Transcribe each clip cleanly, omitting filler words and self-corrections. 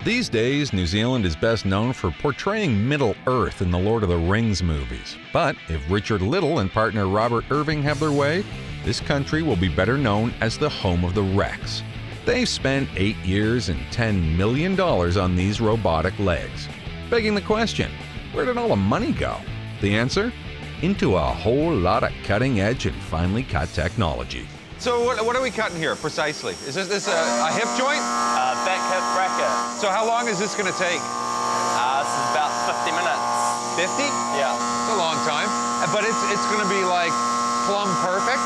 These days, New Zealand is best known for portraying Middle-earth in the Lord of the Rings movies. But if Richard Little and partner Robert Irving have their way, this country will be better known as the home of the Rex. They've spent 8 years and $10 million on these robotic legs. Begging the question, where did all the money go? The answer? Into a whole lot of cutting-edge and finely cut technology. So what are we cutting here precisely? Is this a hip joint? Back hip bracket. So how long is this going to take? This is about 50 minutes. 50? Yeah. It's a long time. But it's going to be like plumb perfect?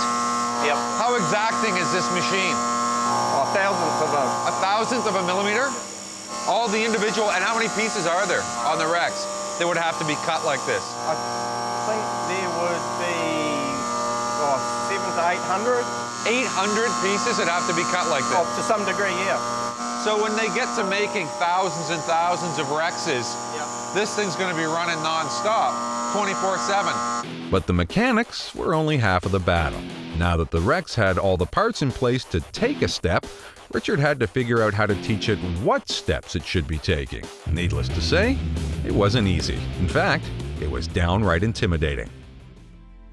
Yep. How exacting is this machine? A thousandth of a millimeter? All the individual, and how many pieces are there on the Rex that would have to be cut like this? I think there would be 700 to 800. 800 pieces that have to be cut like this? To some degree, yeah. So when they get to making thousands and thousands of Rexes, this thing's going to be running non-stop, 24/7. But the mechanics were only half of the battle. Now that the Rex had all the parts in place to take a step, Richard had to figure out how to teach it what steps it should be taking. Needless to say, it wasn't easy. In fact, it was downright intimidating.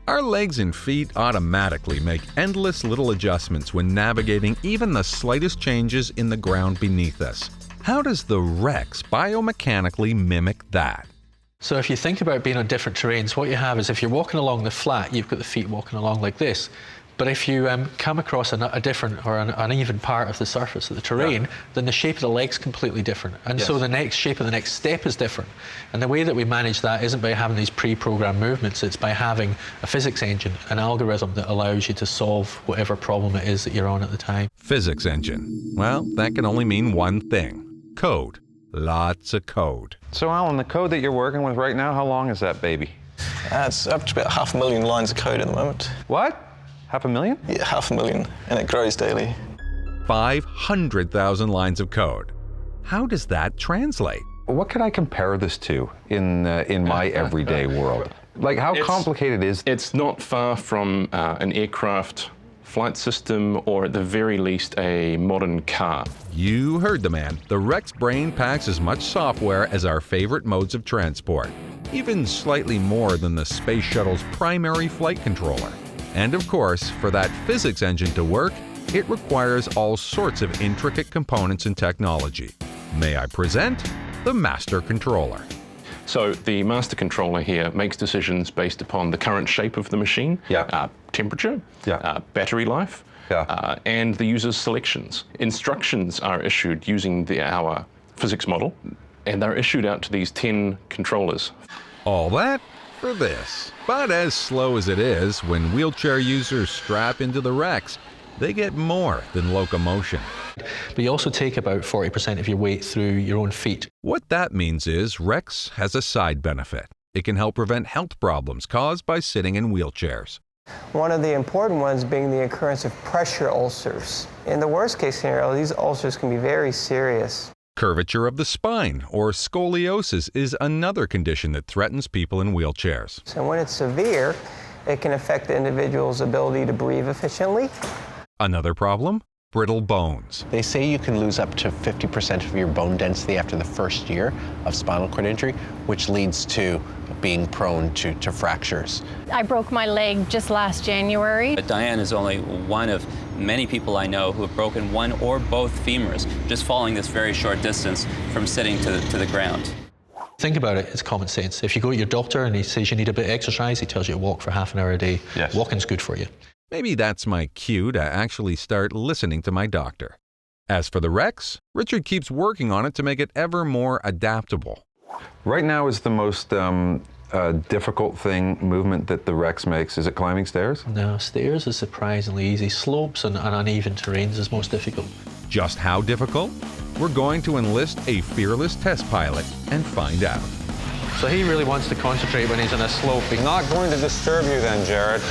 Our legs and feet automatically make endless little adjustments when navigating even the slightest changes in the ground beneath us. How does the Rex biomechanically mimic that? So if you think about being on different terrains, what you have is if you're walking along the flat, you've got the feet walking along like this. But if you come across a different or an uneven part of the surface of the terrain, then the shape of the leg's completely different. And so the next shape of the next step is different. And the way that we manage that isn't by having these pre-programmed movements, it's by having a physics engine, an algorithm that allows you to solve whatever problem it is that you're on at the time. Physics engine. Well, that can only mean one thing. Code. Lots of code. So Alan, the code that you're working with right now, how long is that baby? It's up to about 500,000 lines of code at the moment. What? 500,000? Yeah, 500,000, and it grows daily. 500,000 lines of code. How does that translate? What could I compare this to in my everyday world? Like, how complicated is it? It's not far from an aircraft flight system, or at the very least, a modern car. You heard the man. The Rex brain packs as much software as our favorite modes of transport, even slightly more than the space shuttle's primary flight controller. And of course, for that physics engine to work, it requires all sorts of intricate components and technology. May I present the Master Controller. So the master controller here makes decisions based upon the current shape of the machine, temperature, battery life, and the user's selections. Instructions are issued using our physics model, and they're issued out to these 10 controllers. All that for this. But as slow as it is, when wheelchair users strap into the Rex, they get more than locomotion. But you also take about 40% of your weight through your own feet. What that means is Rex has a side benefit. It can help prevent health problems caused by sitting in wheelchairs. One of the important ones being the occurrence of pressure ulcers. In the worst case scenario, these ulcers can be very serious. Curvature of the spine, or scoliosis, is another condition that threatens people in wheelchairs. So when it's severe, it can affect the individual's ability to breathe efficiently. Another problem? Brittle bones. They say you can lose up to 50% of your bone density after the first year of spinal cord injury, which leads to being prone to fractures. I broke my leg just last January. Diane is only one of many people I know who have broken one or both femurs just falling this very short distance from sitting to the ground. Think about it, it's common sense. If you go to your doctor and he says you need a bit of exercise, he tells you to walk for half an hour a day. Walking's good for you. Maybe that's my cue to actually start listening to my doctor. As for the Rex, Richard keeps working on it to make it ever more adaptable. Right now is the most difficult movement that the Rex makes. Is it climbing stairs? No, stairs is surprisingly easy. Slopes and uneven terrains is most difficult. Just how difficult? We're going to enlist a fearless test pilot and find out. So he really wants to concentrate when he's on a slope. Not going to disturb you then, Jared.